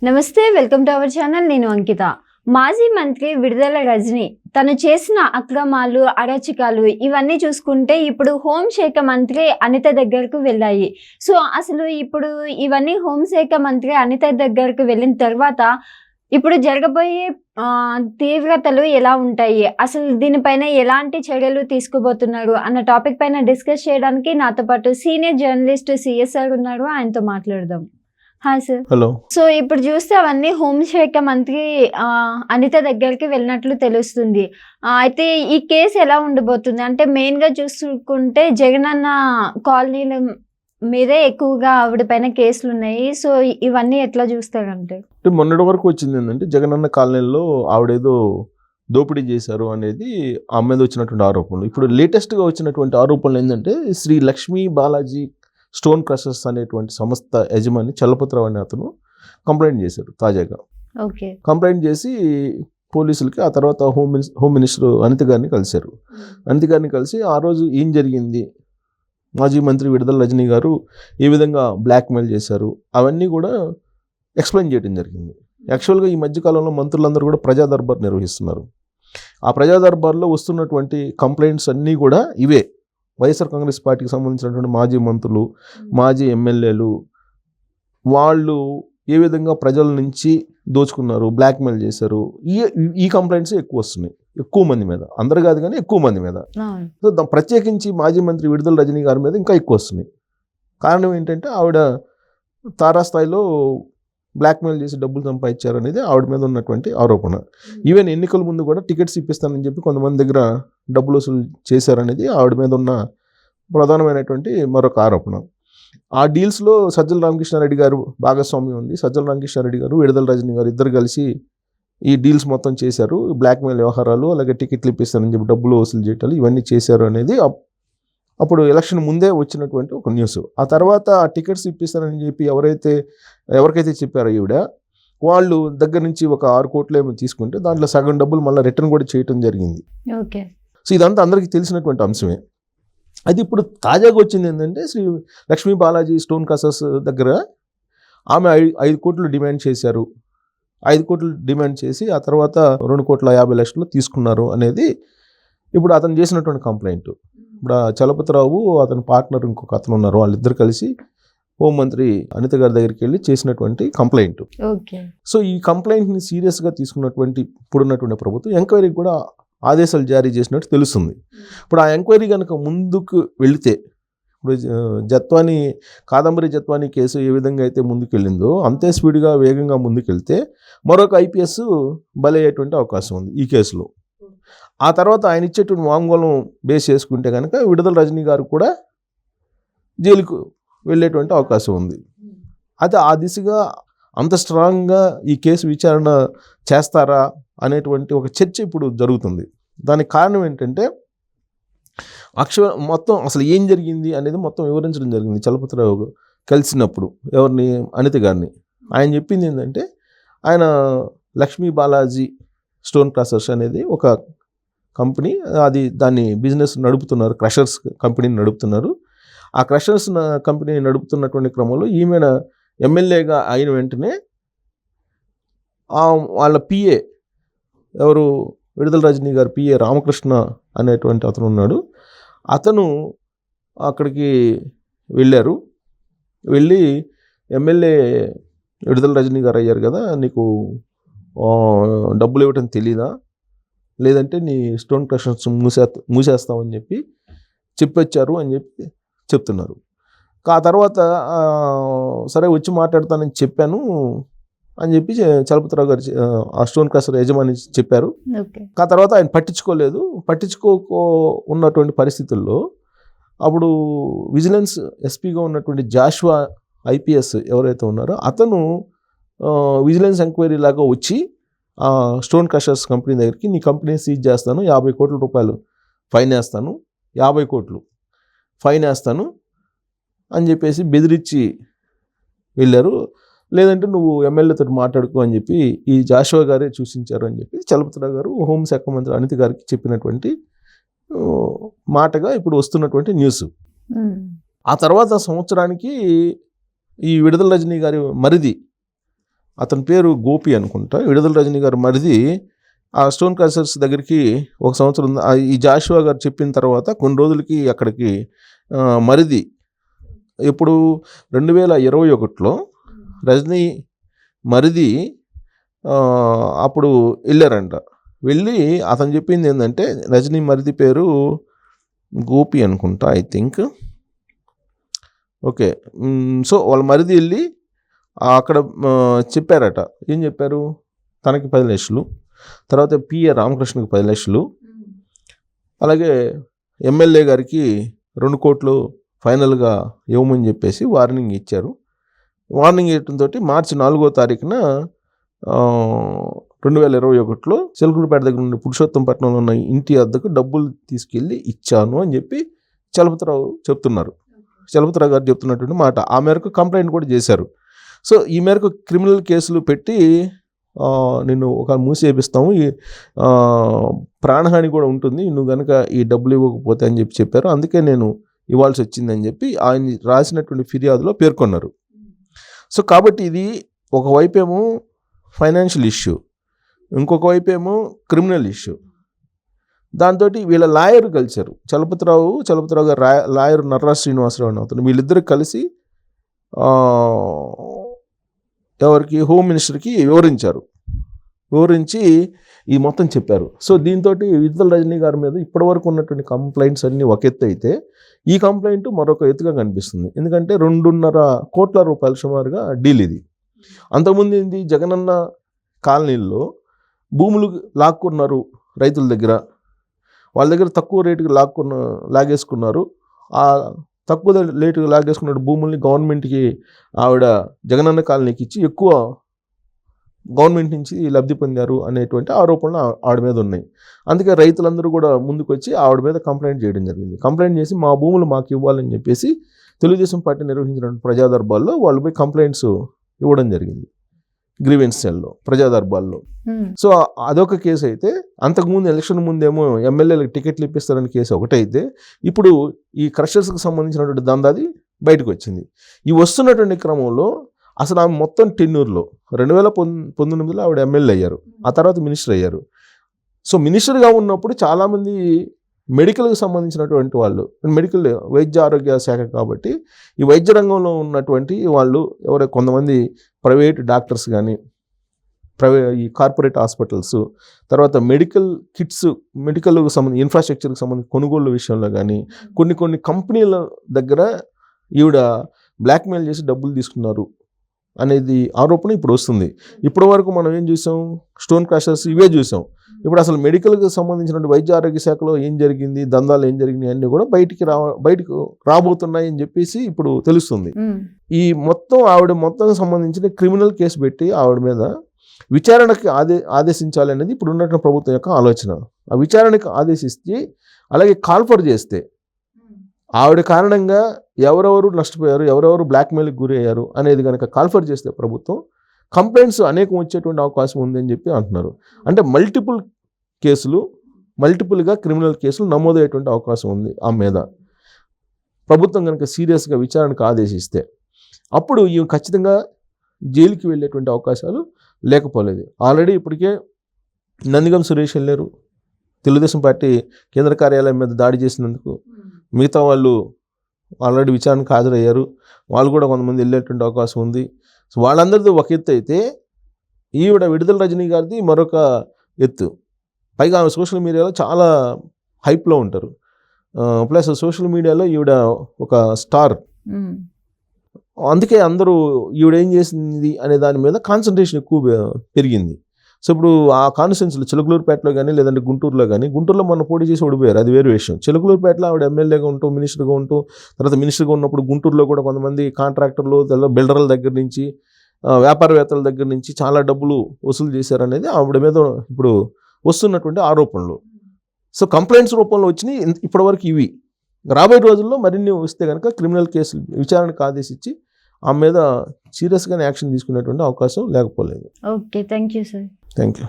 నమస్తే, welcome to our channel. నేను అంకిత. మాజీ మంత్రి విడుదల రజని తను చేసిన అక్రమాలు, అరాచకాలు ఇవన్నీ చూసుకుంటే ఇప్పుడు హోంశాఖ మంత్రి అనిత దగ్గరకు వెళ్ళాయి. సో అసలు ఇప్పుడు ఇవన్నీ హోంశాఖ మంత్రి అనిత దగ్గరకు వెళ్ళిన తర్వాత ఇప్పుడు జరగబోయే తీవ్రతలు ఎలా ఉంటాయి, అసలు దీనిపైన ఎలాంటి చర్యలు తీసుకోబోతున్నారు అన్న టాపిక్ పైన డిస్కస్ చేయడానికి నాతో పాటు సీనియర్ జర్నలిస్ట్ సిఎస్ఆర్ ఉన్నారు. ఆయనతో మాట్లాడదాం. Hi sir. హలో. సో ఇప్పుడు చూస్తే అవన్నీ హోంశాఖ మంత్రి అనిత దగ్గరికి వెళ్ళినట్లు తెలుస్తుంది. అయితే ఈ కేసు ఎలా ఉండబోతుంది అంటే మెయిన్గా చూసుకుంటే జగనన్న కాలనీల మీదే ఎక్కువగా ఆవిడ పైన కేసులు ఉన్నాయి. సో ఇవన్నీ ఎట్లా చూస్తారంటే మొన్నటి వరకు వచ్చింది ఏంటంటే జగనన్న కాలనీలో ఆవిడేదో దోపిడీ చేశారు అనేది ఆమె మీద వచ్చినటువంటి ఆరోపణలు. ఇప్పుడు లేటెస్ట్గా వచ్చినటువంటి ఆరోపణలు ఏంటంటే శ్రీ లక్ష్మీ బాలాజీ స్టోన్ క్రషర్స్ అనేటువంటి సంస్థ యజమాని చలపతిరావు అనే అతను కంప్లైంట్ చేశారు తాజాగా. ఓకే. కంప్లైంట్ చేసి పోలీసులకి, ఆ తర్వాత హోమ్ మినిస్టర్ అనిత గారిని కలిశారు. అనిత గారిని కలిసి ఆ రోజు ఏం జరిగింది, మాజీ మంత్రి విడుదల రజనీ గారు ఏ విధంగా బ్లాక్మెయిల్ చేశారు అవన్నీ కూడా ఎక్స్ప్లెయిన్ చేయడం జరిగింది. యాక్చువల్గా ఈ మధ్యకాలంలో మంత్రులందరూ కూడా ప్రజా దర్బార్ నిర్వహిస్తున్నారు. ఆ ప్రజా దర్బార్లో వస్తున్నటువంటి కంప్లైంట్స్ అన్నీ కూడా ఇవే. వైఎస్ఆర్ కాంగ్రెస్ పార్టీకి సంబంధించినటువంటి మాజీ మంత్రులు, మాజీ ఎమ్మెల్యేలు వాళ్ళు ఏ విధంగా ప్రజల నుంచి దోచుకున్నారు, బ్లాక్మెయిల్ చేశారు, ఈ కంప్లైంట్స్ ఎక్కువ వస్తున్నాయి, ఎక్కువ మంది మీద. అందరు కాదు కానీ ఎక్కువ మంది మీద. సో ప్రత్యేకించి మాజీ మంత్రి విడుదల రజనీ గారి మీద ఇంకా ఎక్కువ వస్తున్నాయి. కారణం ఏంటంటే ఆవిడ తారాస్థాయిలో బ్లాక్మెయిల్ చేసి డబ్బులు సంపాదించారు అనేది ఆవిడ మీద ఉన్నటువంటి ఆరోపణ. ఈవెన్ ఎన్నికల ముందు కూడా టికెట్స్ ఇప్పిస్తానని చెప్పి కొంతమంది దగ్గర డబ్బులు వసూలు చేశారనేది ఆవిడ మీద ఉన్న ప్రధానమైనటువంటి మరొక ఆరోపణ. ఆ డీల్స్లో సజ్జల రామకృష్ణారెడ్డి గారు భాగస్వామ్యం ఉంది. సజ్జల రామకృష్ణారెడ్డి గారు, విడుదల రజనీ గారు ఇద్దరు కలిసి ఈ డీల్స్ మొత్తం చేశారు. బ్లాక్మెయిల్ వ్యవహారాలు, అలాగే టికెట్లు ఇప్పిస్తానని చెప్పి డబ్బులు వసూలు చేయటాలు ఇవన్నీ చేశారు అనేది అప్పుడు ఎలక్షన్ ముందే వచ్చినటువంటి ఒక న్యూస్. ఆ తర్వాత ఆ టికెట్స్ ఇప్పిస్తారని చెప్పి ఎవరికైతే చెప్పారో ఈవిడ, వాళ్ళు దగ్గర నుంచి ఒక 6 కోట్లు ఏమో తీసుకుంటే దాంట్లో సగం డబ్బులు మళ్ళీ రిటర్న్ కూడా చేయటం జరిగింది. ఓకే. సో ఇదంతా అందరికీ తెలిసినటువంటి అంశమే. అది ఇప్పుడు తాజాగా వచ్చింది ఏంటంటే శ్రీ లక్ష్మీ బాలాజీ స్టోన్ క్రషర్స్ దగ్గర ఆమె 5 కోట్లు డిమాండ్ చేశారు. 5 కోట్లు డిమాండ్ చేసి ఆ తర్వాత 2,50,00,000 తీసుకున్నారు అనేది ఇప్పుడు అతను చేసినటువంటి కంప్లైంట్. ఇప్పుడు చలపతిరావు, అతని పార్ట్నర్ ఇంకొక అతను ఉన్నారు, వాళ్ళిద్దరు కలిసి హోంమంత్రి అనిత గారి దగ్గరికి వెళ్ళి చేసినటువంటి కంప్లైంట్. సో ఈ కంప్లైంట్ని సీరియస్గా తీసుకున్నటువంటి ఇప్పుడున్నటువంటి ప్రభుత్వం ఎంక్వైరీకి కూడా ఆదేశాలు జారీ చేసినట్టు తెలుస్తుంది. ఇప్పుడు ఆ ఎంక్వైరీ కనుక ముందుకు వెళితే, ఇప్పుడు కాదంబరి జత్వానీ కేసు ఏ విధంగా అయితే ముందుకు వెళ్ళిందో అంతే స్పీడ్గా వేగంగా ముందుకెళ్తే మరొక ఐపీఎస్ బలయ్యేటువంటి అవకాశం ఉంది ఈ కేసులో. ఆ తర్వాత ఆయన ఇచ్చేటువంటి వాంగ్మూలం బేస్ చేసుకుంటే కనుక విడుదల రజనీ గారు కూడా జైలుకు వెళ్ళేటువంటి అవకాశం ఉంది. అయితే ఆ దిశగా అంత స్ట్రాంగ్గా ఈ కేసు విచారణ చేస్తారా అనేటువంటి ఒక చర్చ ఇప్పుడు జరుగుతుంది. దానికి కారణం ఏంటంటే మొత్తం అసలు ఏం జరిగింది అనేది మొత్తం వివరించడం జరిగింది చలపతిరావు కలిసినప్పుడు ఎవరిని, అనిత గారిని. ఆయన చెప్పింది ఏంటంటే ఆయన లక్ష్మీ బాలాజీ స్టోన్ క్రషర్స్ అనేది ఒక కంపెనీ, దాన్ని బిజినెస్ నడుపుతున్నారు, క్రషర్స్ కంపెనీని నడుపుతున్నారు. ఆ క్రషర్స్ కంపెనీని నడుపుతున్నటువంటి క్రమంలో ఈమెన ఎమ్మెల్యేగా అయిన వెంటనే వాళ్ళ పిఏ, ఎవరు విడుదల రజనీ గారు పిఏ రామకృష్ణ అనేటువంటి అతను ఉన్నాడు. అతను అక్కడికి వెళ్ళారు. వెళ్ళి ఎమ్మెల్యే విడుదల రజనీ గారు అయ్యారు కదా, నీకు డబ్బులు ఇవ్వటం తెలీదా, లేదంటే నీ స్టోన్ క్రషర్స్ మూసేస్తామని చెప్పి చెప్పొచ్చారు అని చెప్పి చెప్తున్నారు. ఆ తర్వాత సరే వచ్చి మాట్లాడతానని చెప్పాను అని చెప్పి చలపతిరావు గారు ఆ స్టోన్ క్రషర్ యజమాని చెప్పారు. ఆ తర్వాత ఆయన ఉన్నటువంటి పరిస్థితుల్లో అప్పుడు విజిలెన్స్ ఎస్పీగా ఉన్నటువంటి జాషువా ఐపీఎస్ ఎవరైతే ఉన్నారో అతను విజిలెన్స్ ఎంక్వైరీ లాగా వచ్చి ఆ స్టోన్ క్రషర్స్ కంపెనీ దగ్గరికి, నీ కంపెనీ సీజ్ చేస్తాను, 50 కోట్ల రూపాయలు ఫైన్ వేస్తాను, 50 కోట్లు ఫైన్ వేస్తాను అని చెప్పేసి బెదిరించి వెళ్ళారు. లేదంటే నువ్వు ఎమ్మెల్యేతో మాట్లాడుకో అని చెప్పి ఈ జాషువా గారే సూచించారు అని చెప్పి చలపతిరావు గారు హోంశాఖ మంత్రి అనిత గారికి చెప్పినటువంటి మాటగా ఇప్పుడు వస్తున్నటువంటి న్యూస్. ఆ తర్వాత సంవత్సరానికి ఈ విడుదల రజనీ గారి మరిది అతని పేరు గోపి అనుకుంటా, విడుదల రజనీ గారు మరిది ఆ స్టోన్ క్రషర్స్ దగ్గరికి ఒక సంవత్సరం ఈ జాషువా గారు చెప్పిన తర్వాత కొన్ని రోజులకి అక్కడికి మరిది ఎప్పుడు 2021లో రజనీ మరిది అప్పుడు వెళ్ళారంట. వెళ్ళి అతను చెప్పింది ఏంటంటే రజనీ మరిది పేరు గోపి అనుకుంటా, ఐ థింక్. ఓకే, సో వాళ్ళ మరిది వెళ్ళి అక్కడ చెప్పారట. ఏం చెప్పారు? తనకి 10 లక్షలు, తర్వాత పిఏ రామకృష్ణకి 10 లక్షలు, అలాగే ఎమ్మెల్యే గారికి 2 కోట్లు ఫైనల్గా ఇవ్వమని చెప్పేసి వార్నింగ్ ఇచ్చారు. వార్నింగ్ ఇవ్వడంతో మార్చి 4వ తారీఖున 2021లో చిలకలూరుపేట దగ్గర నుండి పురుషోత్తంపట్నంలో ఉన్న ఇంటి వద్దకు డబ్బులు తీసుకెళ్ళి ఇచ్చాను అని చెప్పి చలపతిరావు చెప్తున్నారు. చలపతిరావు గారు చెప్తున్నటువంటి మాట. ఆ మేరకు కంప్లైంట్ కూడా చేశారు. సో ఈ మేరకు క్రిమినల్ కేసులు పెట్టి నిన్ను ఒక మూసేపిస్తాము, ఈ ప్రాణహాని కూడా ఉంటుంది నువ్వు కనుక ఈ డబ్బులు ఇవ్వకపోతే అని చెప్పి చెప్పారు. అందుకే నేను ఇవ్వాల్సి వచ్చిందని చెప్పి ఆయన రాసినటువంటి ఫిర్యాదులో పేర్కొన్నారు. సో కాబట్టి ఇది ఒకవైపేమో ఫైనాన్షియల్ ఇష్యూ, ఇంకొక వైపేమో క్రిమినల్ ఇష్యూ. దాంతో వీళ్ళ లాయర్ కలిశారు. చలపతిరావు గారు లాయర్ నర్రా శ్రీనివాసరావు అని అవుతుంది. వీళ్ళిద్దరు కలిసి ఎవరికి హోమ్ మినిస్టర్కి వివరించి ఈ మొత్తం చెప్పారు. సో దీంతో విడుదల రజనీ గారి మీద ఇప్పటివరకు ఉన్నటువంటి కంప్లైంట్స్ అన్నీ ఒక ఎత్తు అయితే, ఈ కంప్లైంట్ మరొక ఎత్తుగా కనిపిస్తుంది. ఎందుకంటే 2.5 కోట్ల రూపాయల సుమారుగా డీల్ ఇది. అంతకుముందు ఏంది, జగనన్న కాలనీల్లో భూములు లాక్కున్నారు రైతుల దగ్గర, వాళ్ళ దగ్గర తక్కువ రేటుకి లాగేసుకున్నారు. ఆ తక్కువ రేటుకి లాగేసుకున్న భూముల్ని గవర్నమెంట్కి ఆవిడ జగనన్న కాలనీకి ఇచ్చి ఎక్కువ గవర్నమెంట్ నుంచి లబ్ధి పొందారు అనేటువంటి ఆరోపణలు ఆవిడ మీద ఉన్నాయి. అందుకే రైతులందరూ కూడా ముందుకు వచ్చి ఆవిడ మీద కంప్లైంట్ చేయడం జరిగింది. కంప్లైంట్ చేసి మా భూములు మాకు ఇవ్వాలని చెప్పేసి తెలుగుదేశం పార్టీ నిర్వహించిన ప్రజాదర్బార్లో వాళ్ళు పోయి కంప్లైంట్స్ ఇవ్వడం జరిగింది. గ్రీవెన్స్ సెల్లో, ప్రజాదర్బార్లో. సో అదొక కేసు అయితే, అంతకుముందు ఎలక్షన్ ముందేమో ఎమ్మెల్యేలకు టికెట్లు ఇప్పిస్తారని కేసు ఒకటైతే, ఇప్పుడు ఈ క్రషర్స్కి సంబంధించినటువంటి దందాది బయటకు వచ్చింది. ఈ వస్తున్నటువంటి క్రమంలో అసలు ఆమె మొత్తం టెన్యూర్లో 2019లో ఆవిడ ఎమ్మెల్యే అయ్యారు, ఆ తర్వాత మినిస్టర్ అయ్యారు. సో మినిస్టర్గా ఉన్నప్పుడు చాలామంది మెడికల్కి సంబంధించినటువంటి వాళ్ళు, మెడికల్ వైద్య ఆరోగ్య శాఖ కాబట్టి ఈ వైద్య రంగంలో ఉన్నటువంటి వాళ్ళు కొంతమంది ప్రైవేట్ డాక్టర్స్ కానీ, ఈ కార్పొరేట్ హాస్పిటల్స్, తర్వాత మెడికల్ కిట్స్, మెడికల్కి సంబంధించి ఇన్ఫ్రాస్ట్రక్చర్కి సంబంధించి కొనుగోలు విషయంలో కానీ కొన్ని కంపెనీల దగ్గర ఈవిడ బ్లాక్మెయిల్ చేసి డబ్బులు తీసుకున్నారు అనేది ఆరోపణ ఇప్పుడు వస్తుంది. ఇప్పటి వరకు మనం ఏం చూసాం, స్టోన్ క్రషర్స్ ఇవే చూసాం. ఇప్పుడు అసలు మెడికల్కి సంబంధించిన వైద్య ఆరోగ్య శాఖలో ఏం జరిగింది, దందాలు ఏం జరిగినాయి అన్నీ కూడా బయటకు రాబోతున్నాయి అని చెప్పేసి ఇప్పుడు తెలుస్తుంది. ఈ ఆవిడ మొత్తం సంబంధించిన క్రిమినల్ కేసు పెట్టి ఆవిడ మీద విచారణకి ఆదేశించాలి అనేది ఇప్పుడు ఉన్నటువంటి ప్రభుత్వం యొక్క ఆలోచన. ఆ విచారణకి ఆదేశిస్తే, అలాగే కాల్ఫర్ చేస్తే, ఆవిడ కారణంగా ఎవరెవరు నష్టపోయారు, ఎవరెవరు బ్లాక్మెయిల్కి గురి అయ్యారు అనేది కనుక కాల్ఫర్ చేస్తే ప్రభుత్వం, కంప్లైంట్స్ అనేకం వచ్చేటువంటి అవకాశం ఉంది అని చెప్పి అంటున్నారు. అంటే మల్టిపుల్గా క్రిమినల్ కేసులు నమోదయ్యేటువంటి అవకాశం ఉంది ఆ మీద. ప్రభుత్వం కనుక సీరియస్గా విచారణకు ఆదేశిస్తే అప్పుడు ఇవి ఖచ్చితంగా జైలుకి వెళ్ళేటువంటి అవకాశాలు లేకపోలేదు. ఆల్రెడీ ఇప్పటికే నందిగం సురేష్ వెళ్ళారు, తెలుగుదేశం పార్టీ కేంద్ర కార్యాలయం మీద దాడి చేసినందుకు. మిగతా వాళ్ళు ఆల్రెడీ విచారణకు హాజరయ్యారు, వాళ్ళు కూడా కొంతమంది వెళ్ళేటువంటి అవకాశం ఉంది. సో వాళ్ళందరిది ఒక ఎత్తు అయితే, ఈవిడ విడుదల రజనీ గారిది మరొక ఎత్తు. పైగా ఆమె సోషల్ మీడియాలో చాలా హైప్లో ఉంటారు. ప్లస్ సోషల్ మీడియాలో ఈవిడ ఒక స్టార్. అందుకే అందరూ ఈవిడ ఏం చేసింది అనే దాని మీద కాన్సన్ట్రేషన్ ఎక్కువ పెరిగింది. సో ఇప్పుడు ఆ కాన్స్టిట్యున్సీలో చిలకలూరుపేటలో కానీ, లేదంటే గుంటూరులో మొన్న పోటీ చేసి ఓడిపోయారు, అది వేరే విషయం. చిలకలూరుపేటలో ఆవిడ ఎమ్మెల్యేగా ఉంటూ, మినిస్టర్గా ఉంటూ, తర్వాత మినిస్టర్గా ఉన్నప్పుడు గుంటూరులో కూడా కొంతమంది కాంట్రాక్టర్లు, బిల్డర్ల దగ్గర నుంచి, వ్యాపారవేత్తల దగ్గర నుంచి చాలా డబ్బులు వసూలు చేశారనేది ఆవిడ మీద ఇప్పుడు వస్తున్నటువంటి ఆరోపణలు. సో కంప్లైంట్స్ రూపంలో వచ్చినాయి ఇప్పటివరకు ఇవి. రాబోయే రోజుల్లో మరిన్ని వస్తే కనుక క్రిమినల్ కేసులు విచారణకు ఆదేశించి ఆ మీద సీరియస్గానే యాక్షన్ తీసుకునేటువంటి అవకాశం లేకపోలేదు. Okay, thank you sir. Thank you.